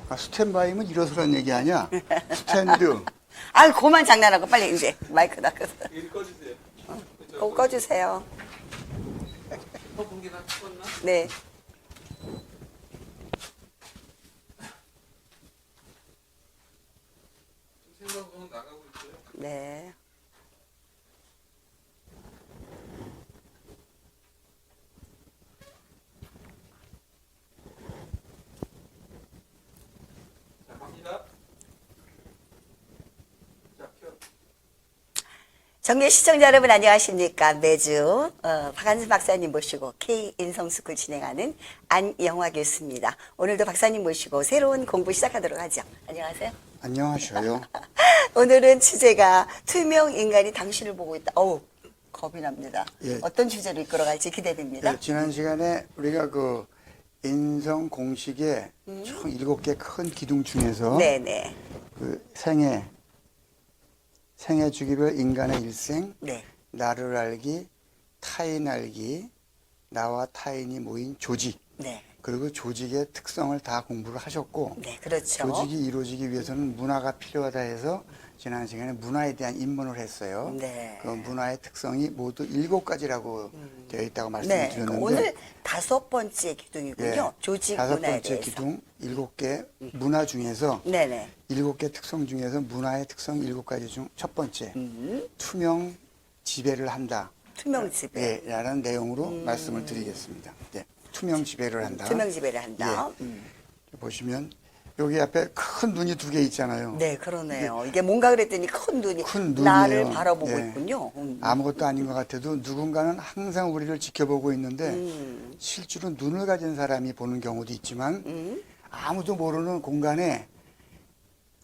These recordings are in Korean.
아, 스탠바이면 일어서란 얘기 아니야? 스탠드. 아, 그만 장난하고 빨리 이제 마이크 닦아서. 일 꺼주세요. 꺼주세요. 공기나 껐나? 네. 생방송 나가고 있어요. 네. 자, 갑니다. 자, 켜. 정계 시청자 여러분 안녕하십니까. 매주 박한순 박사님 모시고 K인성스쿨 진행하는 안영화 교수입니다. 오늘도 박사님 모시고 새로운 공부 시작하도록 하죠. 안녕하세요. 안녕하셔요. 오늘은 주제가 투명 인간이 당신을 보고 있다. 어우, 겁이 납니다. 예. 어떤 주제로 이끌어갈지 기대됩니다. 네, 지난 시간에 우리가 그 인성 공식의 총 7개 큰 기둥 중에서 네네. 그 생애 주기별 인간의 일생, 네. 나를 알기, 타인 알기, 나와 타인이 모인 조직, 네. 그리고 조직의 특성을 다 공부를 하셨고, 네, 그렇죠. 조직이 이루어지기 위해서는 문화가 필요하다 해서 지난 시간에 문화에 대한 입문을 했어요. 네. 그 문화의 특성이 모두 7가지라고 되어 있다고 말씀을 네. 드렸는데, 오늘 5번째 기둥이군요. 예, 조직 다섯 문화에 번째 대해서. 기둥 7개 문화 중에서 네네. 7개 특성 중에서 문화의 특성 7가지 중 첫 번째, 투명 지배를 한다. 투명 지배. 예, 라는 내용으로 말씀을 드리겠습니다. 네, 투명 지배를 한다. 투명 지배를 한다. 예. 보시면 여기 앞에 큰 눈이 2개 있잖아요. 네, 그러네요. 이게 뭔가 그랬더니 큰 눈이 큰 눈이에요. 나를 바라보고 예. 있군요. 아무것도 아닌 것 같아도 누군가는 항상 우리를 지켜보고 있는데 실제로 눈을 가진 사람이 보는 경우도 있지만 아무도 모르는 공간에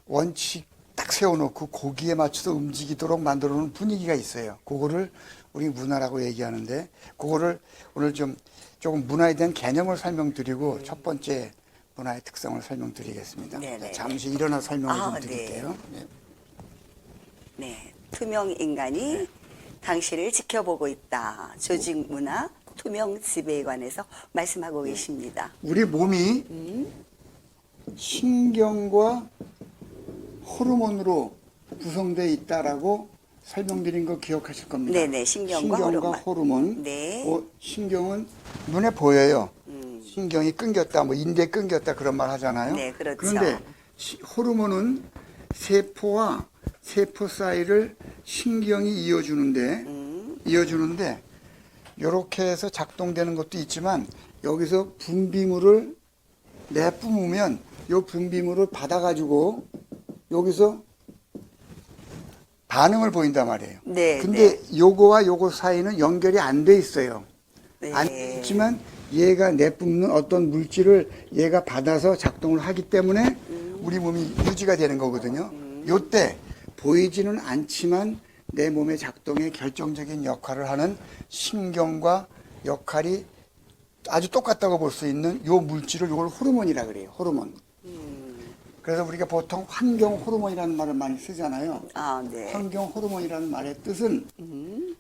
원칙 딱 세워놓고 거기에 맞춰서 움직이도록 만들어 놓은 분위기가 있어요. 그거를 우리 문화라고 얘기하는데, 그거를 오늘 조금 문화에 대한 개념을 설명드리고 첫 번째 문화의 특성을 설명드리겠습니다. 네네. 잠시 일어나 설명을 좀 네. 드릴게요. 네. 네, 투명 인간이 당신을 지켜보고 있다. 조직 문화, 투명 지배에 관해서 말씀하고 계십니다. 우리 몸이 신경과 호르몬으로 구성되어 있다라고 설명드린 거 기억하실 겁니다. 네네, 신경과 호르몬. 네. 신경은 눈에 보여요. 신경이 끊겼다, 뭐 인대 끊겼다 그런 말 하잖아요. 네, 그렇죠. 그런데 호르몬은 세포와 세포 사이를 신경이 이어주는데 이렇게 해서 작동되는 것도 있지만 여기서 분비물을 내뿜으면 이 분비물을 받아가지고 여기서 반응을 보인단 말이에요. 네, 근데 요거와 요거 사이는 연결이 안 돼 있어요. 네. 안 돼 있지만 얘가 내뿜는 어떤 물질을 얘가 받아서 작동을 하기 때문에 우리 몸이 유지가 되는 거거든요. 요때 보이지는 않지만 내 몸의 작동에 결정적인 역할을 하는 신경과 역할이 아주 똑같다고 볼 수 있는 요 물질을 요걸 호르몬이라 그래요. 호르몬. 그래서 우리가 보통 환경 호르몬이라는 말을 많이 쓰잖아요. 아, 네. 환경 호르몬이라는 말의 뜻은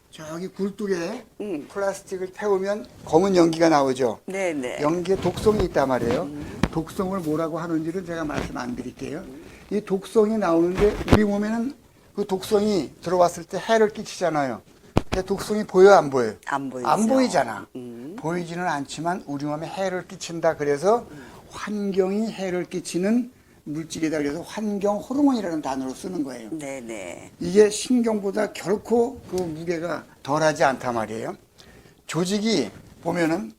저기 굴뚝에 플라스틱을 태우면 검은 연기가 나오죠. 네네. 연기에 독성이 있단 말이에요. 독성을 뭐라고 하는지를 제가 말씀 안 드릴게요. 이 독성이 나오는데 우리 몸에는 그 독성이 들어왔을 때 해를 끼치잖아요. 근데 독성이 보여 안 보여요? 안 보이죠. 안 보이잖아. 보이지는 않지만 우리 몸에 해를 끼친다. 그래서 환경이 해를 끼치는 물질이다. 그래서 환경 호르몬이라는 단어로 쓰는 거예요. 네네. 이게 신경보다 결코 그 무게가 덜하지 않단 말이에요. 조직이 보면은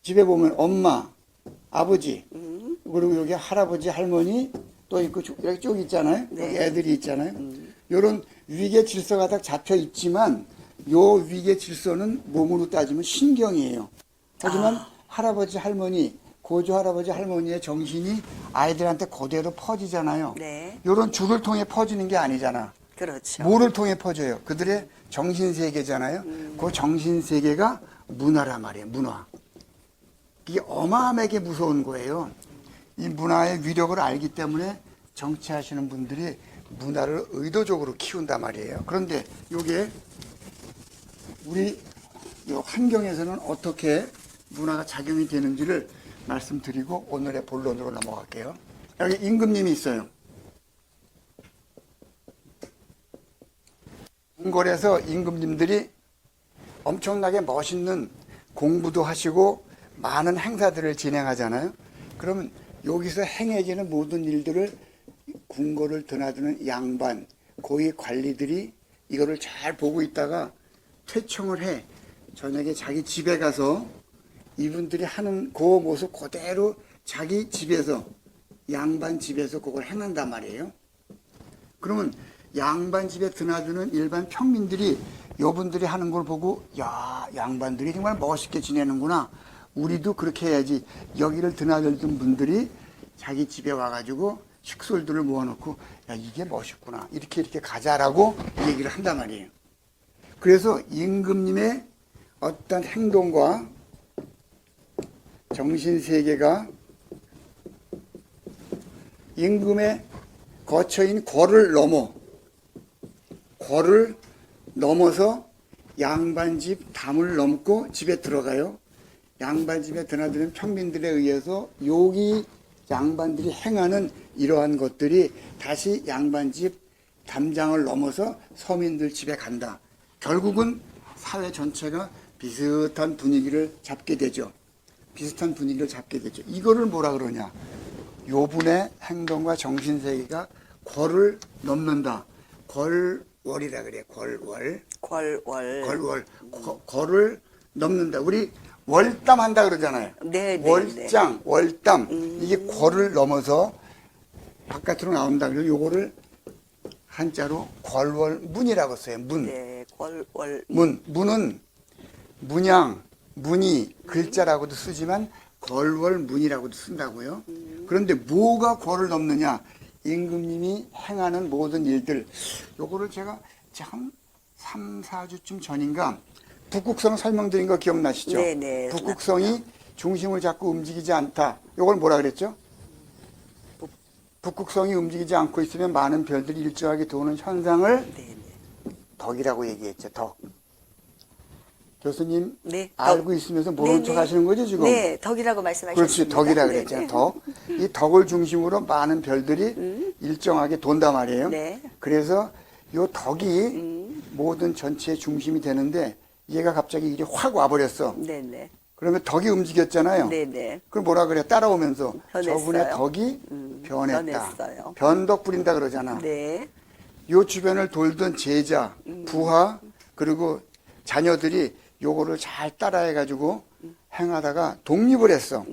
집에 보면 엄마, 아버지, 그리고 여기 할아버지, 할머니 또 있고 여기 쭉 있잖아요. 네. 여기 애들이 있잖아요. 이런 위계 질서가 다 잡혀 있지만 요 위계 질서는 몸으로 따지면 신경이에요. 하지만 할아버지, 할머니, 고조 할아버지, 할머니의 정신이 아이들한테 그대로 퍼지잖아요. 네. 요런 줄을 통해 퍼지는 게 아니잖아. 그렇죠. 뭐를 통해 퍼져요? 그들의 정신세계잖아요. 그 정신세계가 문화란 말이에요. 문화. 이게 어마어마하게 무서운 거예요. 이 문화의 위력을 알기 때문에 정치하시는 분들이 문화를 의도적으로 키운단 말이에요. 그런데 이게 우리 요 환경에서는 어떻게 문화가 작용이 되는지를 말씀드리고 오늘의 본론으로 넘어갈게요. 여기 임금님이 있어요. 궁궐에서 임금님들이 엄청나게 멋있는 공부도 하시고 많은 행사들을 진행하잖아요. 그러면 여기서 행해지는 모든 일들을 궁궐을 드나드는 양반, 고위 관리들이 이거를 잘 보고 있다가 퇴청을 해. 저녁에 자기 집에 가서 이분들이 하는 그 모습 그대로 자기 집에서, 양반 집에서 그걸 행한단 말이에요. 그러면 양반 집에 드나드는 일반 평민들이 여분들이 하는 걸 보고, 야, 양반들이 정말 멋있게 지내는구나. 우리도 그렇게 해야지. 여기를 드나들던 분들이 자기 집에 와가지고 식솔들을 모아놓고, 야, 이게 멋있구나. 이렇게 가자라고 얘기를 한단 말이에요. 그래서 임금님의 어떤 행동과 정신세계가 임금의 거처인 궐을 넘어서 양반집 담을 넘고 집에 들어가요. 양반집에 드나드는 평민들에 의해서 여기 양반들이 행하는 이러한 것들이 다시 양반집 담장을 넘어서 서민들 집에 간다. 결국은 사회 전체가 비슷한 분위기를 잡게 되죠. 이거를 뭐라 그러냐. 요분의 행동과 정신세계가 궐을 넘는다. 궐월이라 그래. 궐을 넘는다. 우리 월담한다 그러잖아요. 네, 월장, 월담. 이게 궐을 넘어서 바깥으로 나온다. 그래서 요거를 한자로 궐월문이라고 써요. 문. 네, 궐월. 문은 문양, 문이 글자라고도 쓰지만 궐월문이라고도 쓴다고요. 그런데 뭐가 궐을 넘느냐? 임금님이 행하는 모든 일들. 요거를 제가 한 3, 4주쯤 전인가 북극성 설명드린 거 기억나시죠? 네네. 북극성이 중심을 잡고 움직이지 않다. 요걸 뭐라 그랬죠? 북극성이 움직이지 않고 있으면 많은 별들이 일정하게 도는 현상을 네네. 덕이라고 얘기했죠. 덕. 교수님 네, 알고 있으면서 모르는 척 하시는 거죠 지금? 네, 덕이라고 말씀하셨습니다. 그렇지, 덕이라 네, 그랬잖아요. 네. 덕. 이 덕을 중심으로 많은 별들이 일정하게 돈단 말이에요. 네. 그래서 이 덕이 모든 전체의 중심이 되는데 얘가 갑자기 일이 확 와버렸어. 네네. 그러면 덕이 움직였잖아요. 네네. 그럼 뭐라 그래? 따라오면서 변했어요. 저분의 덕이 변했다. 변했어요. 변덕 부린다 그러잖아. 네. 요 주변을 돌던 제자, 부하, 그리고 자녀들이 요거를 잘 따라해가지고 행하다가 독립을 했어.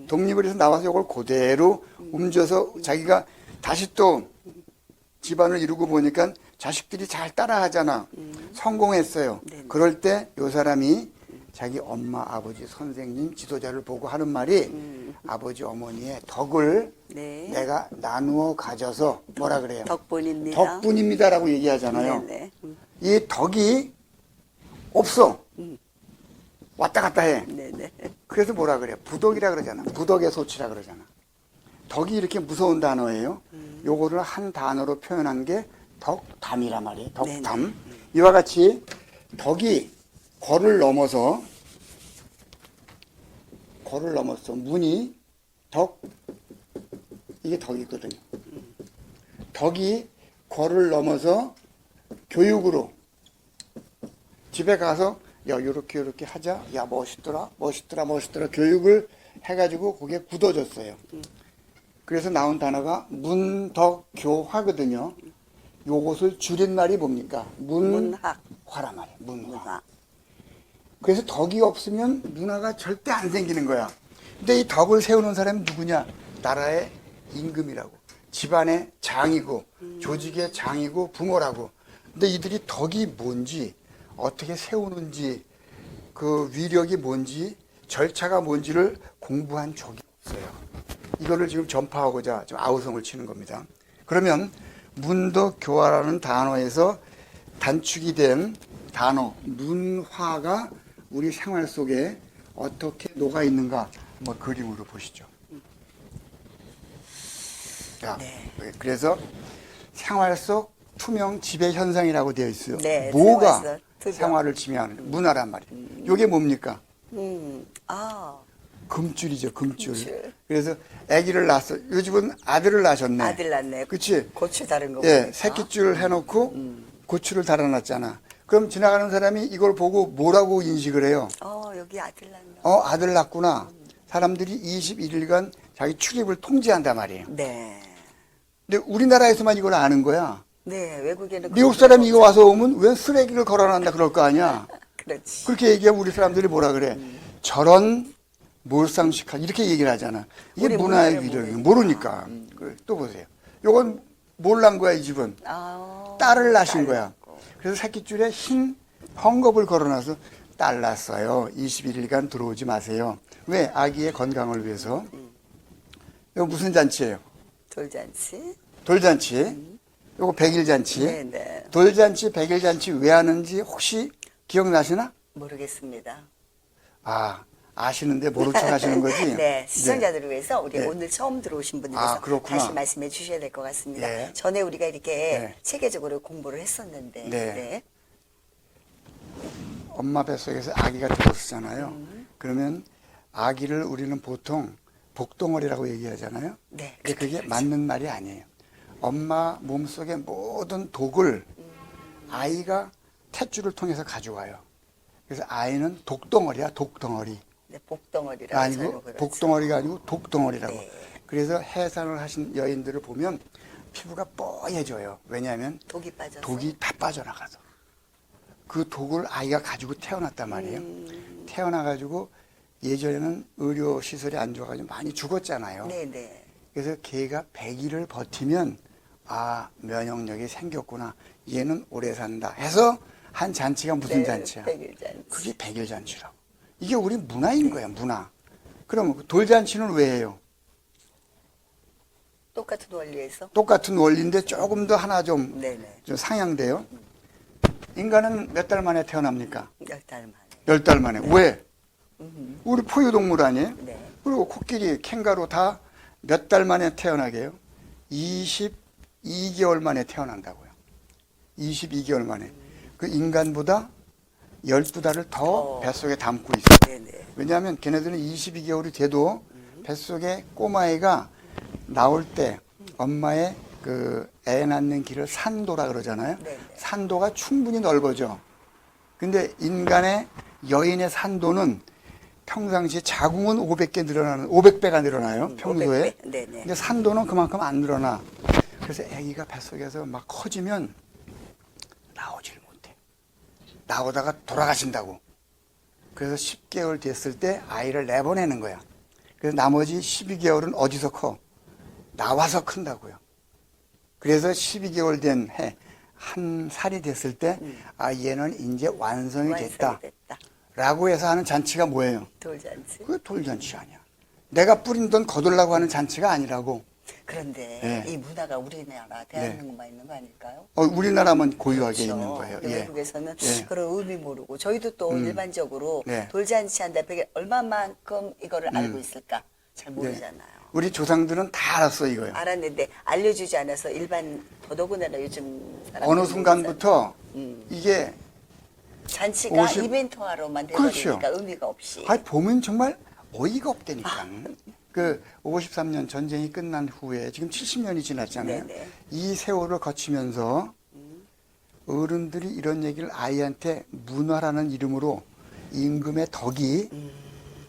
독립을 해서 나와서 요걸 그대로 옮겨서 자기가 다시 또 집안을 이루고 보니까 자식들이 잘 따라하잖아. 성공했어요. 네네. 그럴 때 요 사람이 자기 엄마, 아버지, 선생님, 지도자를 보고 하는 말이 아버지, 어머니의 덕을 네. 내가 나누어 가져서 뭐라 그래요? 덕분입니다. 덕분입니다라고 얘기하잖아요. 네네. 이 덕이 없어. 왔다 갔다 해. 네네. 그래서 뭐라 그래? 부덕이라 그러잖아. 부덕의 소치라 그러잖아. 덕이 이렇게 무서운 단어예요. 요거를 한 단어로 표현한 게 덕담이란 말이에요. 덕담. 네네. 이와 같이 덕이 궐을 넘어서 문이 덕 이게 덕이거든요. 덕이 궐을 넘어서 교육으로 집에 가서 야 요렇게 하자. 야 멋있더라 교육을 해가지고 그게 굳어졌어요. 그래서 나온 단어가 문덕교화거든요. 요것을 줄인 말이 뭡니까? 문화란 말이에요. 문화. 그래서 덕이 없으면 문화가 절대 안 생기는 거야. 근데 이 덕을 세우는 사람이 누구냐? 나라의 임금이라고. 집안의 장이고 조직의 장이고 부모라고. 근데 이들이 덕이 뭔지 어떻게 세우는지 그 위력이 뭔지 절차가 뭔지를 공부한 적이 없어요. 이거를 지금 전파하고자 좀 아우성을 치는 겁니다. 그러면 문덕교화라는 단어에서 단축이 된 단어 문화가 우리 생활 속에 어떻게 녹아 있는가 한번 그림으로 보시죠. 자, 네. 그래서 생활 속 투명 지배 현상이라고 되어 있어요. 네, 뭐가 생활 속 투명. 생활을 지배하는 문화란 말이에요. 이게 뭡니까? 아. 금줄이죠, 금줄. 금줄. 그래서 아기를 낳았어. 요즘은 아들을 낳으셨네. 아들 낳네. 그치? 고추 다른 거 예, 보니까. 새끼줄 해놓고 고추를 달아놨잖아. 그럼 지나가는 사람이 이걸 보고 뭐라고 인식을 해요? 여기 아들 낳나. 아들 낳구나. 사람들이 21일간 자기 출입을 통제한단 말이에요. 네. 근데 우리나라에서만 이걸 아는 거야. 네, 외국에는. 미국 사람이 이거 와서 오면 왜 쓰레기를 걸어놨나 그럴 거 아니야. 그렇지. 그렇게 얘기하면 우리 사람들이 뭐라 그래. 저런 몰상식한 이렇게 얘기를 하잖아. 이게 우리 문화의 문화를 위력이 모르니까. 모르니까. 그래, 또 보세요. 요건 뭘 낳은 거야, 이 집은. 딸을 낳으신 거야. 그래서 새끼줄에 흰 헝겊을 걸어놔서 딸 낳았어요. 21일간 들어오지 마세요. 왜? 아기의 건강을 위해서. 이거 무슨 잔치예요? 돌잔치. 돌잔치. 요거 백일잔치. 네네. 돌잔치, 백일잔치 왜 하는지 혹시 기억나시나? 모르겠습니다. 아시는데 모른 척 하시는 거지? 네, 시청자들을 위해서 우리 네. 오늘 처음 들어오신 분들께서 그렇구나. 다시 말씀해 주셔야 될 것 같습니다. 네. 전에 우리가 이렇게 네. 체계적으로 공부를 했었는데. 네. 엄마 뱃속에서 아기가 들었잖아요. 그러면 아기를 우리는 보통 복덩어리라고 얘기하잖아요. 네, 근데 그게 그렇죠. 맞는 말이 아니에요. 엄마 몸속의 모든 독을 아이가 탯줄을 통해서 가져와요. 그래서 아이는 독덩어리야, 독덩어리. 네, 복덩어리라고 아니고 저는 그러죠. 복덩어리가 아니고 독덩어리라고. 네. 그래서 해산을 하신 여인들을 보면 피부가 뽀얘져요. 왜냐하면 독이 빠져서. 독이 다 빠져나가서. 그 독을 아이가 가지고 태어났단 말이에요. 태어나가지고 예전에는 의료시설이 안 좋아가지고 많이 죽었잖아요. 네네. 그래서 걔가 100일을 버티면 면역력이 생겼구나. 얘는 오래 산다 해서 한 잔치가 무슨 네, 잔치야? 백일잔치. 그게 백일잔치라고. 이게 우리 문화인 거야, 문화. 그럼 돌잔치는 왜 해요? 똑같은 원리에서. 똑같은 원리인데 조금 더 하나 좀 네네. 상향돼요. 인간은 몇 달 만에 태어납니까? 10달 만에. 10달 만에. 왜? 우리 포유동물 아니에요? 네. 그리고 코끼리, 캥거루 다 몇 달 만에 태어나게 해요? 22개월 만에 태어난다고요. 22개월 만에. 그 인간보다 12달을 더 뱃속에 담고 있어요. 네네. 왜냐하면 걔네들은 22개월이 돼도 뱃속에 꼬마애가 나올 때 엄마의 그 애 낳는 길을 산도라 그러잖아요. 네네. 산도가 충분히 넓어져. 근데 인간의 여인의 산도는 평상시에 자궁은 500배가 늘어나요. 평소에. 500배. 네네. 근데 산도는 그만큼 안 늘어나. 그래서 아기가 뱃속에서 막 커지면 나오질 못해. 나오다가 돌아가신다고. 그래서 10개월 됐을 때 아이를 내보내는 거야. 그래서 나머지 12개월은 어디서 커? 나와서 큰다고요. 그래서 12개월 된 한 살이 됐을 때, 얘는 이제 완성이 됐다. 라고 해서 하는 잔치가 뭐예요? 돌잔치. 그게 돌잔치 아니야. 내가 뿌린 돈 거둘라고 하는 잔치가 아니라고. 그런데 네. 이 문화가 우리나라 대한민국만 있는 거 아닐까요? 우리나라만 고유하게 그렇죠. 있는 거예요. 근데 예. 외국에서는 예. 그런 의미 모르고 저희도 또 일반적으로 네. 돌잔치 한다 벽에 얼마만큼 이거를 알고 있을까 잘 모르잖아요. 우리 조상들은 다 알았어, 이거요. 알았는데 알려주지 않아서 일반 더더군다나 요즘 사람들이 어느 순간부터 이게 잔치가 50 이벤트화로만 그렇죠. 돼버리니까 의미가 없이. 보면 정말 어이가 없다니까. 그 53년 전쟁이 끝난 후에 지금 70년이 지났잖아요. 네네. 이 세월을 거치면서 어른들이 이런 얘기를 아이한테 문화라는 이름으로 임금의 덕이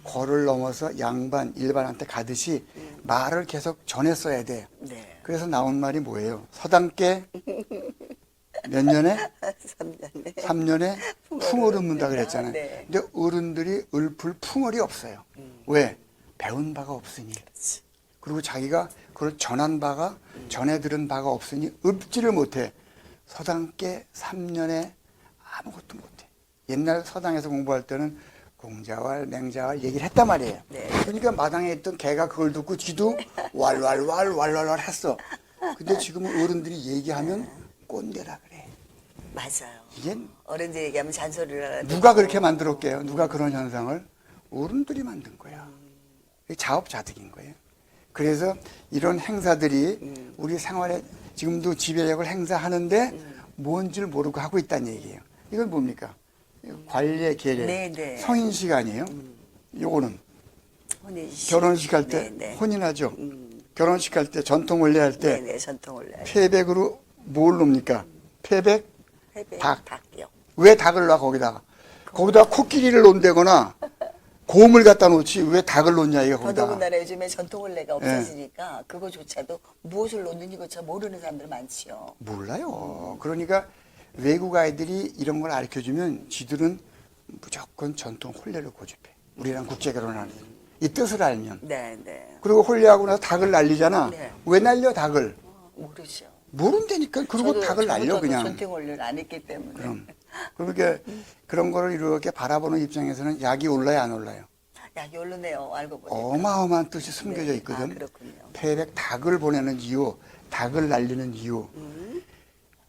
거를 넘어서 양반, 일반한테 가듯이 말을 계속 전했어야 돼. 네. 그래서 나온 말이 뭐예요? 서당께 몇 년에? 3년에. 3년에 풍을 읊는다 그랬잖아요. 네. 근데 어른들이 읊을 풍월이 없어요. 왜? 배운 바가 없으니. 그리고 자기가 그걸 전한 바가, 전해 들은 바가 없으니 읊지를 못해. 서당께 3년에 아무것도 못해. 옛날 서당에서 공부할 때는 공자왈, 맹자왈 얘기를 했단 말이에요. 네. 그러니까 마당에 있던 개가 그걸 듣고 지도 왈왈왈 했어. 근데 지금은 어른들이 얘기하면 꼰대라 그래. 맞아요. 이게 어른들 얘기하면 잔소리를 하는데 누가 그렇게 만들었게요? 누가 그런 현상을? 어른들이 만든 거야. 이게 자업자득인 거예요. 그래서 이런 행사들이 우리 생활에 지금도 지배력을 행사하는데 뭔지를 모르고 하고 있다는 얘기예요. 이건 뭡니까? 관례, 계례, 네, 네. 성인 시간이에요. 요거는 혼인식. 결혼식 할 때 네네. 혼인하죠. 결혼식 할 때 전통 원래 할 때 네네, 전통 원래. 패백으로 뭘 놓습니까? 패백? 패백, 닭. 닭요. 왜 닭을 놔 거기다가? 거기다가 코끼리를 놓는다거나 곰을 갖다 놓지 왜 닭을 놓냐 이거 거기다가. 더더군다나 요즘에 전통 원래가 없어지니까 그거조차도 무엇을 놓는지 잘 모르는 사람들 많지요. 몰라요. 그러니까 외국 아이들이 이런 걸 가르쳐주면 지들은 무조건 전통 혼례를 고집해. 우리랑 국제 결혼하는 이 뜻을 알면. 네네. 그리고 혼례하고 나서 닭을 날리잖아. 네. 왜 날려 닭을? 모르죠. 모른다니까. 그리고 닭을 날려 그냥. 전통 원래를 안 했기 때문에. 그럼. 그러니까 그런 거를 이렇게 바라보는 입장에서는 약이 올라요 안 올라요? 약이 오르네요. 알고 보니까. 어마어마한 뜻이 숨겨져 네. 있거든. 아, 그렇군요. 패백 닭을 보내는 이유, 닭을 날리는 이유.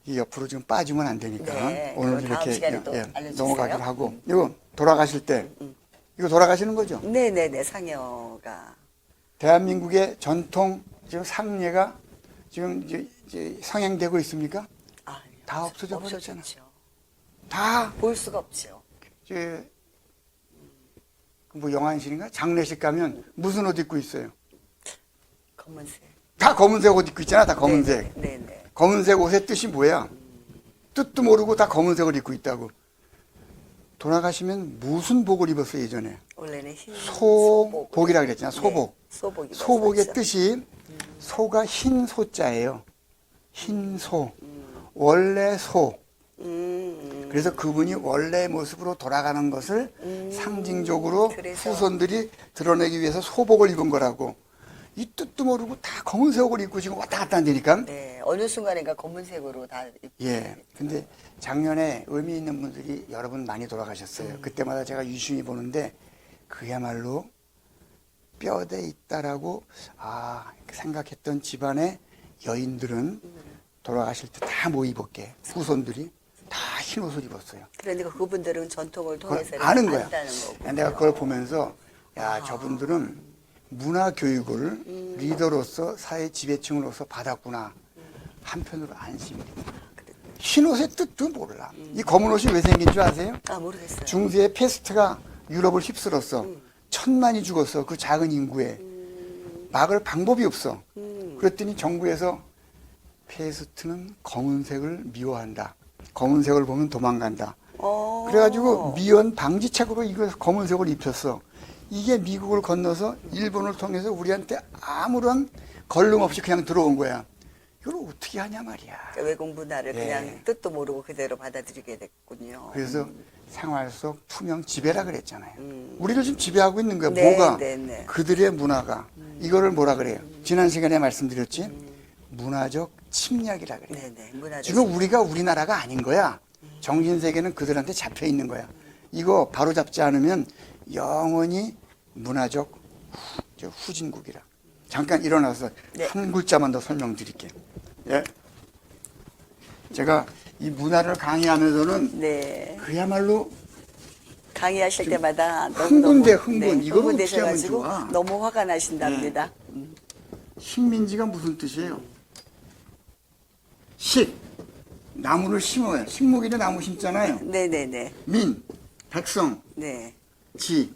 이 옆으로 지금 빠지면 안 되니까 네, 오늘 그럼 다음 이렇게 시간에 또 알려주세요. 넘어가기로 하고 이거 돌아가실 때 이거 돌아가시는 거죠? 네네네, 상여가. 대한민국의 전통 지금 상례가 지금 이제 성행되고 있습니까? 아, 다 없어져 버렸잖아. 없어졌죠. 다 볼 수가 없죠. 이제 뭐 영안실인가 장례식 가면 무슨 옷 입고 있어요? 검은색. 다 검은색 옷 입고 있잖아. 다 검은색. 네네. 검은색 옷의 뜻이 뭐야? 뜻도 모르고 다 검은색을 입고 있다고. 돌아가시면 무슨 복을 입었어요 예전에? 원래는 흰 소복이라 그랬잖아. 소복. 네, 소복이 소복의 뜻이 소가 흰 소자예요. 흰 소. 원래 소. 그래서 그분이 원래 모습으로 돌아가는 것을 상징적으로 그래서. 후손들이 드러내기 위해서 소복을 입은 거라고. 이 뜻도 모르고 다 검은색 옷을 입고 지금 왔다 갔다 한다니까. 네, 어느 순간인가 검은색으로 다. 예. 근데 작년에 의미 있는 분들이 여러 분 많이 돌아가셨어요. 그때마다 제가 유심히 보는데 그야말로 뼈대 있다라고 생각했던 집안의 여인들은 돌아가실 때 다 뭐 입었게 후손들이 다 흰 옷을 입었어요. 그러니까 그분들은 전통을 통해서 아는 거야. 안다는 거고. 내가 그걸 보면서 야 저분들은 문화 교육을 리더로서 사회 지배층으로서 받았구나. 한편으로 안심이 됩니다. 흰 옷의 뜻도 몰라. 이 검은 옷이 왜 생긴 줄 아세요? 아, 모르겠어요. 중세의 페스트가 유럽을 휩쓸었어. 천만이 죽었어. 그 작은 인구에. 막을 방법이 없어. 그랬더니 정부에서 페스트는 검은색을 미워한다. 검은색을 보면 도망간다. 그래가지고 미연 방지책으로 이걸 검은색을 입혔어. 이게 미국을 건너서 일본을 통해서 우리한테 아무런 걸름 없이 그냥 들어온 거야. 이걸 어떻게 하냐 말이야. 그러니까 외국 문화를 예. 그냥 뜻도 모르고 그대로 받아들이게 됐군요. 그래서 생활 속 투명 지배라 그랬잖아요. 우리를 지금 지배하고 있는 거야. 네, 뭐가? 네, 네. 그들의 문화가. 이거를 뭐라 그래요? 지난 시간에 말씀드렸지? 문화적 침략이라 그래요. 네네, 문화적 지금 우리가 우리나라가 아닌 거야. 정신세계는 그들한테 잡혀 있는 거야. 이거 바로 잡지 않으면 영원히 문화적 후진국이라. 잠깐 일어나서 네. 한 글자만 더 설명드릴게요. 예. 제가 이 문화를 강의하면서는 네. 그야말로 강의하실 때마다 흥분돼, 흥분. 이걸 어떻게 흥분되셔가지고 하면 좋아? 너무 화가 나신답니다. 식민지가 무슨 뜻이에요? 식, 나무를 심어요. 식목일에 나무 심잖아요. 네네네. 민, 백성, 네. 지.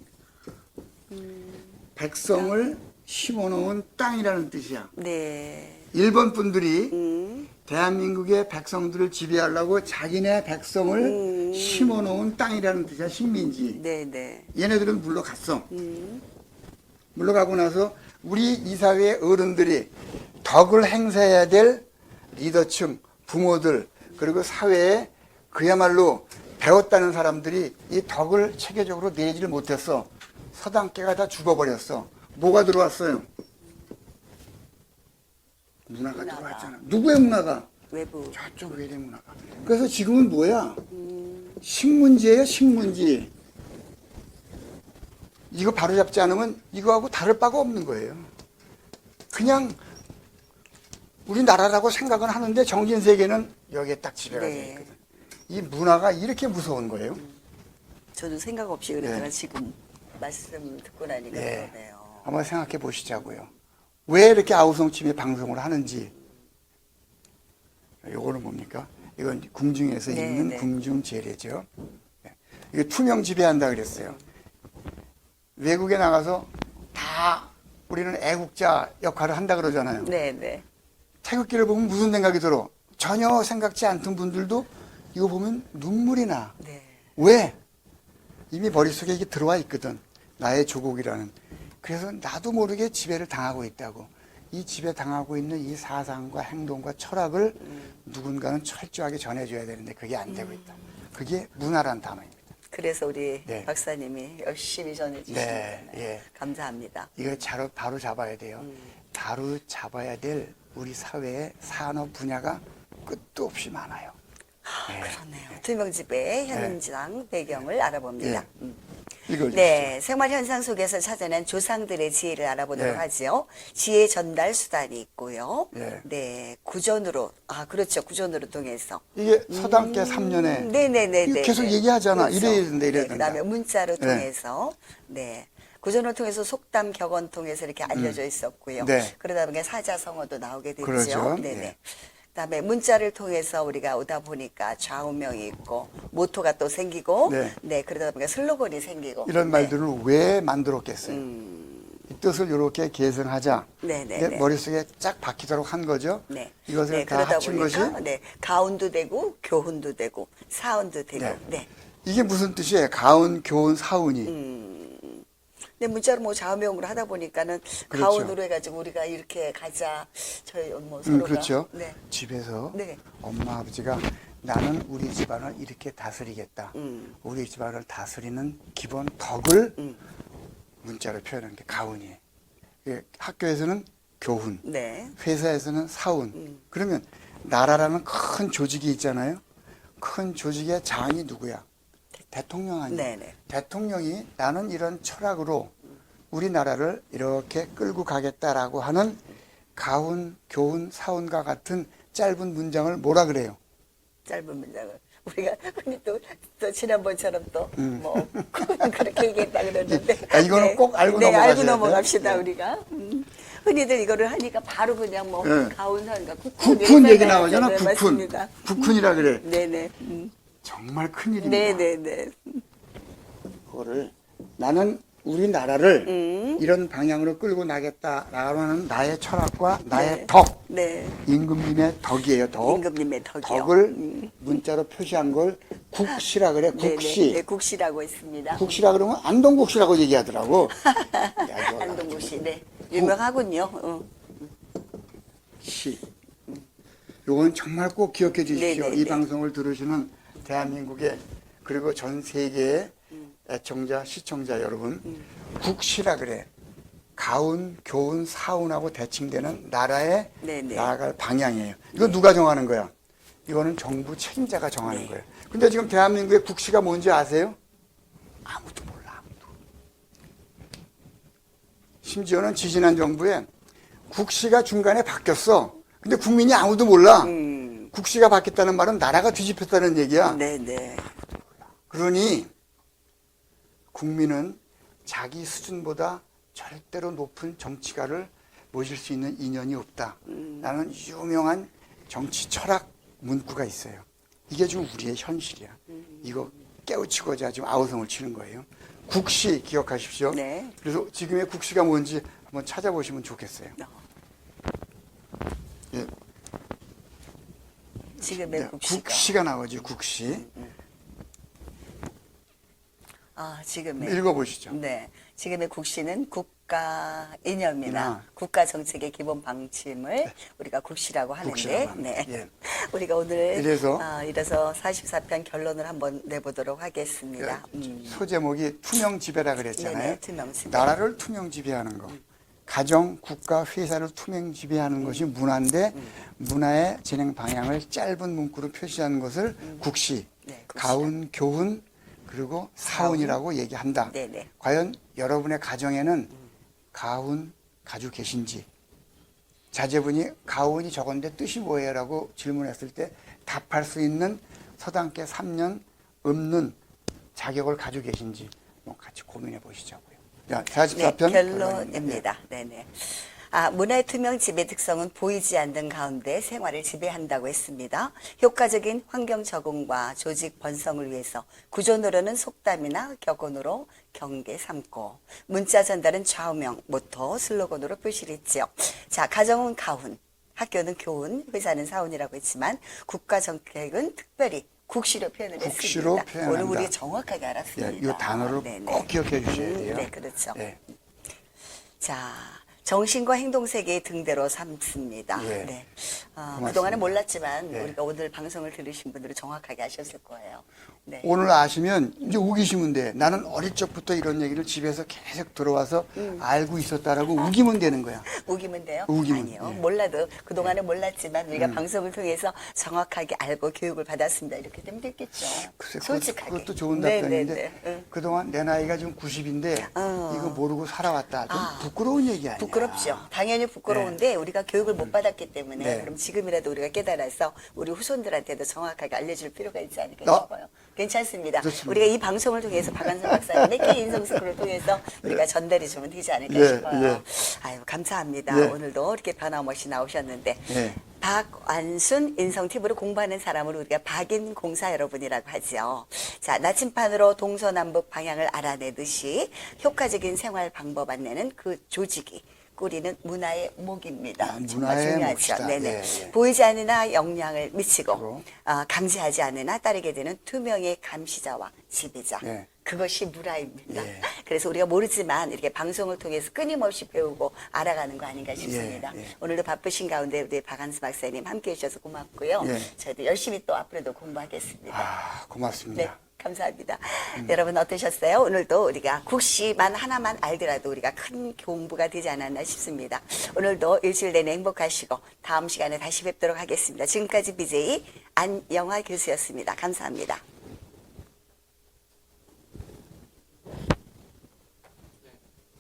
백성을 심어놓은 땅이라는 뜻이야. 네. 일본 분들이 대한민국의 백성들을 지배하려고 자기네 백성을 심어놓은 땅이라는 뜻이야. 식민지. 네네. 얘네들은 물러갔어. 물러가고 나서 우리 이 사회의 어른들이 덕을 행사해야 될 리더층, 부모들, 그리고 사회에 그야말로 배웠다는 사람들이 이 덕을 체계적으로 내지를 못했어. 서당계가 다 죽어버렸어. 뭐가 들어왔어요? 문화가 들어왔잖아. 누구의 문화가? 외부. 저쪽 외래 문화가. 그래서 지금은 뭐야? 식문지예요, 식문지. 이거 바로잡지 않으면 이거하고 다를 바가 없는 거예요. 그냥 우리나라라고 생각은 하는데 정신세계는 여기에 딱 지배가 네. 되어 있거든. 이 문화가 이렇게 무서운 거예요. 저도 생각 없이 그랬다가 네. 지금 말씀 듣고 나니까 네. 그러네요. 한번 생각해 보시자고요. 왜 이렇게 아우성침에 방송을 하는지. 요거는 뭡니까? 이건 궁중에서 네, 입는 네. 궁중제례죠. 이게 투명 지배한다 그랬어요. 외국에 나가서 다 우리는 애국자 역할을 한다 그러잖아요. 네네. 태극기를 보면 무슨 생각이 들어? 전혀 생각지 않던 분들도 이거 보면 눈물이 나. 네. 왜? 이미 머릿속에 이게 들어와 있거든. 나의 조국이라는. 그래서 나도 모르게 지배를 당하고 있다고. 이 지배 당하고 있는 이 사상과 행동과 철학을 누군가는 철저하게 전해줘야 되는데 그게 안 되고 있다. 그게 문화란 단어입니다. 그래서 우리 네. 박사님이 열심히 전해주시는 네, 거예요. 예. 감사합니다. 이걸 바로 잡아야 돼요. 바로 잡아야 될 우리 사회의 산업 분야가 끝도 없이 많아요. 네. 그렇네요. 투명집의 현장 배경을 알아봅니다. 예. 읽어주시죠. 네, 생활 현상 속에서 찾아낸 조상들의 지혜를 알아보도록 네. 하죠. 지혜 전달 수단이 있고요. 네. 네, 구전으로, 그렇죠. 구전으로 통해서. 이게 서당계 3년에 네네네. 계속 얘기하잖아. 그렇죠. 이래야 된다, 이래야 네, 된다. 그다음에 문자로 네. 통해서, 네. 구전을 통해서 속담 격언 통해서 이렇게 알려져 있었고요. 네. 그러다 보니까 사자성어도 나오게 됐죠. 그러죠. 네네. 예. 그다음에 문자를 통해서 우리가 오다 보니까 좌우명이 있고 모토가 또 생기고, 네. 네, 그러다 보니까 슬로건이 생기고 이런 네. 말들을 왜 만들었겠어요? 이 뜻을 이렇게 계승하자. 네네네. 내 머릿속에 쫙 박히도록 한 거죠. 네. 이것을 네, 다 그러다 합친 보니까 것이 네, 가운도 되고 교훈도 되고 사운도 되고 네. 네. 이게 무슨 뜻이에요? 가운, 교훈, 사운이. 근데 문자로 뭐 좌우명으로 하다 보니까는 그렇죠. 가운으로 해가지고 우리가 이렇게 가자 저희 뭐 서로가 그렇죠. 네. 집에서 네. 엄마 아버지가 나는 우리 집안을 이렇게 다스리겠다. 우리 집안을 다스리는 기본 덕을 문자로 표현하는 게 가운이에요. 예, 학교에서는 교훈, 네. 회사에서는 사운. 그러면 나라라는 큰 조직이 있잖아요. 큰 조직의 장이 누구야? 대통령 아니에요. 네네. 대통령이 나는 이런 철학으로 우리나라를 이렇게 끌고 가겠다라고 하는 가훈, 교훈, 사훈과 같은 짧은 문장을 뭐라 그래요? 짧은 문장을 우리가 흔히 또 지난번처럼 또 뭐 그렇게 얘기했다 그러는데 이거는 꼭 알고 네, 넘어가셔야 알고 돼요. 넘어갑시다 네. 우리가. 흔히들 이거를 하니까 바로 그냥 뭐 네. 가운선가 국훈 얘기 나오잖아. 네, 국훈. 맞습니다. 국훈이라 그래. 네네. 정말 큰일입니다. 네네네. 그거를 나는 우리나라를 이런 방향으로 끌고 나겠다라고 하는 나의 철학과 나의 네. 덕. 네. 임금님의 덕이에요. 덕. 임금님의 덕이요. 덕을 문자로 표시한 걸 국시라 그래. 네네. 국시. 네, 국시라고 있습니다. 국시라 그러면 안동국시라고 얘기하더라고. 안동국시. 네. 유명하군요. 시. 요건 정말 꼭 기억해 주십시오. 네네네. 이 방송을 들으시는 대한민국의 그리고 전 세계의 애청자, 시청자 여러분. 국시라 그래. 가운, 교훈, 사운하고 대칭되는 나라의 네네. 나아갈 방향이에요. 이거 누가 정하는 거야? 이거는 정부 책임자가 정하는 거예요. 근데 지금 대한민국의 국시가 뭔지 아세요? 아무도 몰라, 아무도. 심지어는 지지난 정부에 국시가 중간에 바뀌었어. 근데 국민이 아무도 몰라. 국시가 바뀌었다는 말은 나라가 뒤집혔다는 얘기야. 네네. 그러니 국민은 자기 수준보다 절대로 높은 정치가를 모실 수 있는 인연이 없다. 라는 유명한 정치 철학 문구가 있어요. 이게 지금 우리의 현실이야. 이거 깨우치고자 지금 아우성을 치는 거예요. 국시 기억하십시오. 네. 그래서 지금의 국시가 뭔지 한번 찾아보시면 좋겠어요. 예. 지금의 네, 국시가. 국시가 나오죠. 국시. 지금의. 읽어보시죠. 네. 지금의 국시는 국가 이념이나 이나. 국가 정책의 기본 방침을 우리가 국시라고 하는데, 국시라고 합니다. 네. 예. 우리가 오늘 이래서 44편 결론을 한번 내보도록 하겠습니다. 소제목이 투명지배라 그랬잖아요. 네네, 투명지배. 나라를 투명지배하는 거. 가정, 국가, 회사를 투명지배하는 것이 문화인데 문화의 진행 방향을 짧은 문구로 표시하는 것을 국시, 네, 국시라. 가운, 교훈, 그리고 사운이라고 얘기한다. 네네. 과연 여러분의 가정에는 가훈 가지고 계신지, 자제분이 가훈이 적었는데 뜻이 뭐예요? 라고 질문했을 때 답할 수 있는 서당계 3년 없는 자격을 가지고 계신지 같이 고민해 보시자고요. 자, 44편 네, 결론입니다. 네네. 문화의 투명 지배 특성은 보이지 않는 가운데 생활을 지배한다고 했습니다. 효과적인 환경 적응과 조직 번성을 위해서 구조 노래는 속담이나 격언으로 경계 삼고, 문자 전달은 좌우명, 모토, 슬로건으로 표시를 했지요. 자, 가정은 가훈, 학교는 교훈, 회사는 사훈이라고 했지만 국가 정책은 특별히 국시로 표현을 국시로 했습니다. 표현한다. 오늘 우리가 정확하게 알았습니다. 예, 이 단어를 네네. 꼭 기억해 주셔야 돼요. 네, 그렇죠. 예. 자, 정신과 행동 세계의 등대로 삼습니다. 예. 네. 고맙습니다. 그동안은 몰랐지만 예. 우리가 오늘 방송을 들으신 분들은 정확하게 아셨을 거예요. 네. 오늘 아시면 이제 우기시면 돼. 나는 어릴 적부터 이런 얘기를 집에서 계속 들어와서 알고 있었다라고 우기면 되는 거야. 우기면 돼요? 우기면, 아니요. 예. 몰라도 그동안은 몰랐지만 우리가 방송을 통해서 정확하게 알고 교육을 받았습니다. 이렇게 되면 됐겠죠. 글쎄, 솔직하게. 그것도 좋은 네, 답변인데 네, 네. 응. 그동안 내 나이가 지금 90인데 이거 모르고 살아왔다. 좀 부끄러운 얘기 아니야. 부끄럽죠. 당연히 부끄러운데 우리가 교육을 못 받았기 때문에 네. 그럼 지금이라도 우리가 깨달아서 우리 후손들한테도 정확하게 알려줄 필요가 있지 않을까 어? 싶어요. 괜찮습니다. 좋습니다. 우리가 이 방송을 통해서 박완선 박사님의 K 인성스쿨을 통해서 우리가 전달해 주면 되지 않을까 예, 싶어요. 예. 아유, 감사합니다. 예. 오늘도 이렇게 변함없이 나오셨는데 예. 박완순 인성팁으로 공부하는 사람을 우리가 박인공사 여러분이라고 하죠. 자, 나침판으로 동서남북 방향을 알아내듯이 효과적인 생활 방법 안내는 그 조직이 꾸리는 문화의 목입니다. 정말 문화의 중요하죠. 몫이다. 네네. 예, 예. 보이지 않으나 영향을 미치고 그리고. 감지하지 않으나 따르게 되는 투명의 감시자와 지배자. 예. 그것이 문화입니다. 예. 그래서 우리가 모르지만 이렇게 방송을 통해서 끊임없이 배우고 알아가는 거 아닌가 싶습니다. 예. 오늘도 바쁘신 가운데 우리 박한수 박사님 함께해 주셔서 고맙고요. 예. 저희도 열심히 또 앞으로도 공부하겠습니다. 고맙습니다. 네, 감사합니다. 여러분 어떠셨어요? 오늘도 우리가 국시만 하나만 알더라도 우리가 큰 공부가 되지 않았나 싶습니다. 오늘도 일주일 내내 행복하시고 다음 시간에 다시 뵙도록 하겠습니다. 지금까지 BJ 안영화 교수였습니다. 감사합니다. 네,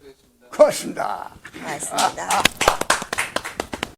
그렇습니다. 고맙습니다. 고맙습니다.